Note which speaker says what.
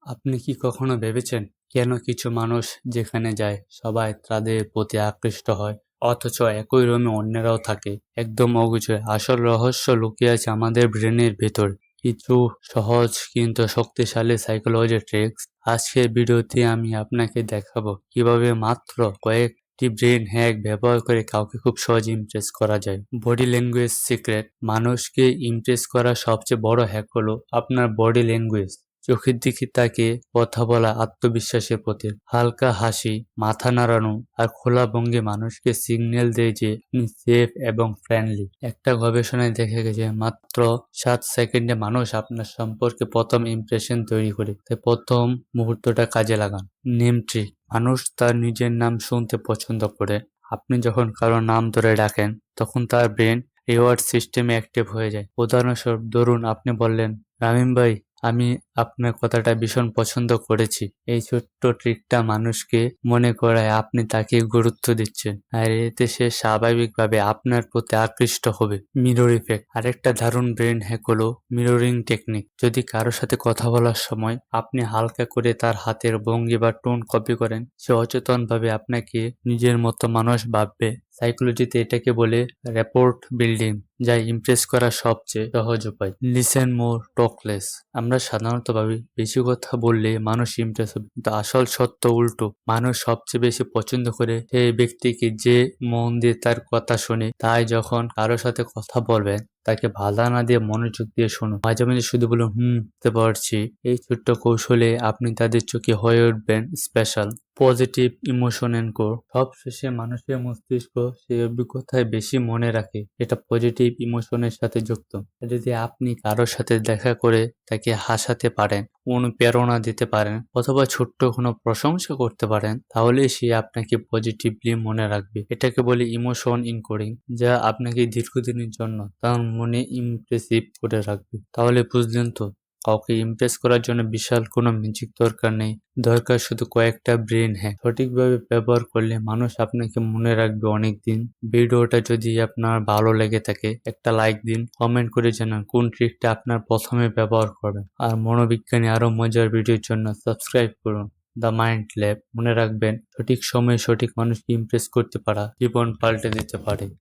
Speaker 1: আপনি কি কখনো ভেবেছেন কেন কিছু মানুষ যেখানে যায় সবাই তাদের প্রতি আকৃষ্ট হয়, অথচ একই রুমে অন্যরাও থাকে একদম অগোছালো? আসল রহস্য লুকিয়ে আছে আমাদের ব্রেনের ভেতর। কিছু সহজ কিন্তু শক্তিশালী সাইকোলজি ট্রিক্স। আজকের ভিডিওতে আমি আপনাকে দেখাবো কিভাবে মাত্র কয়েকটি ব্রেন হ্যাক ব্যবহার করে কাউকে খুব সহজে ইমপ্রেস করা যায়। Body language secret. মানুষকে ইমপ্রেস করার সবচেয়ে বড় হ্যাক হলো আপনার বডি ল্যাঙ্গুয়েজ। চোখের দিকে তাকিয়ে কথা বলা আত্মবিশ্বাসের প্রতীক। হালকা হাসি, মাথা নাড়ানো আর খোলা ভঙ্গি মানুষকে সিগন্যাল দেয় যে আপনি সেফ এবং ফ্রেন্ডলি। একটা গবেষণায় দেখা গেছে মাত্র 7 সেকেন্ডে মানুষ আপনার সম্পর্কে প্রথম ইমপ্রেশন তৈরি করে। তাই প্রথম মুহূর্তটা কাজে লাগান। Name trick. মানুষ তার নিজের নাম শুনতে পছন্দ করে। আপনি যখন কারো নাম ধরে ডাকেন তখন তার ব্রেন রিওয়ার্ড সিস্টেমে অ্যাক্টিভ হয়ে যায়। উদাহরণস্বরূপ ধরুন আপনি বললেন, রামিম ভাই, আমি আপনার কথাটা ভীষণ পছন্দ করেছি। এই ছোট্ট ট্রিকটা মানুষকে মনে করায় আপনি তাকে গুরুত্ব দিচ্ছেন, আর এতে সে স্বাভাবিকভাবে আপনার প্রতি আকৃষ্ট হবে। Mirror effect. আরেকটা দারুণ ব্রেন হ্যাক হলো মিররিং টেকনিক। যদি কারোর সাথে কথা বলার সময় আপনি হালকা করে তার হাতের ভঙ্গি বা টোন কপি করেন, সে অচেতনভাবে আপনাকে নিজের মতো মানুষ ভাববে। সাইকোলজিতে এটাকে বলে র্যাপোর্ট বিল্ডিং, যা ইমপ্রেস করার সবচেয়ে সহজ উপায়। লিসেন মোর টক লেস। আমরা সাধারণত ভাবি বেশি কথা বললে মানুষ ইমপ্রেস হবে, কিন্তু আসল সত্য উল্টো। মানুষ সবচেয়ে বেশি পছন্দ করে সেই ব্যক্তিকে যে মন দিয়ে তার কথা শুনে। তাই যখন কারোর সাথে কথা বলবেন তাকে বাধা না দিয়ে মনোযোগ দিয়ে শুনুন। মাঝে মাঝে শুধু বলুন বুঝতে পারছি। এই ছোট্ট কৌশলে আপনি তাদের চোখে হয়ে উঠবেন স্পেশাল। Positive emotion Anchor. সবশেষে মানুষের মস্তিষ্ক সেই অভিজ্ঞতায় বেশি মনে রাখে এটা পজিটিভ ইমোশনের সাথে যুক্ত। যদি আপনি কারোর সাথে দেখা করে তাকে হাসাতে পারেন, অনুপ্রেরণা দিতে পারেন অথবা ছোট্ট কোনো প্রশংসা করতে পারেন, তাহলে সে আপনাকে পজিটিভলি মনে রাখবে। এটাকে বলে ইমোশন ইনকোডিং, যা আপনাকে দীর্ঘদিনের জন্য তার মনে ইমপ্রেসিভ করে রাখবে। তাহলে বুঝলেন তো, কাউকে ইমপ্রেস করার জন্য বিশাল কোনো ম্যাজিক দরকার নেই, দরকার শুধু কয়েকটা ব্রেন হ্যাক। সঠিকভাবে ব্যবহার করলে মানুষ আপনাকে মনে রাখবে অনেক দিন। ভিডিওটা যদি আপনার ভালো লেগে থাকে একটা লাইক দিন, কমেন্ট করে জানান কোন ট্রিকটা আপনার প্রথমে ব্যবহার করবেন। আর মনোবিজ্ঞানী আরো মজার ভিডিওর জন্য সাবস্ক্রাইব করুন দ্য মাইন্ড ল্যাব। মনে রাখবেন, সঠিক সময়ে সঠিক মানুষকে ইমপ্রেস করতে পারা জীবন পাল্টে দিতে পারে।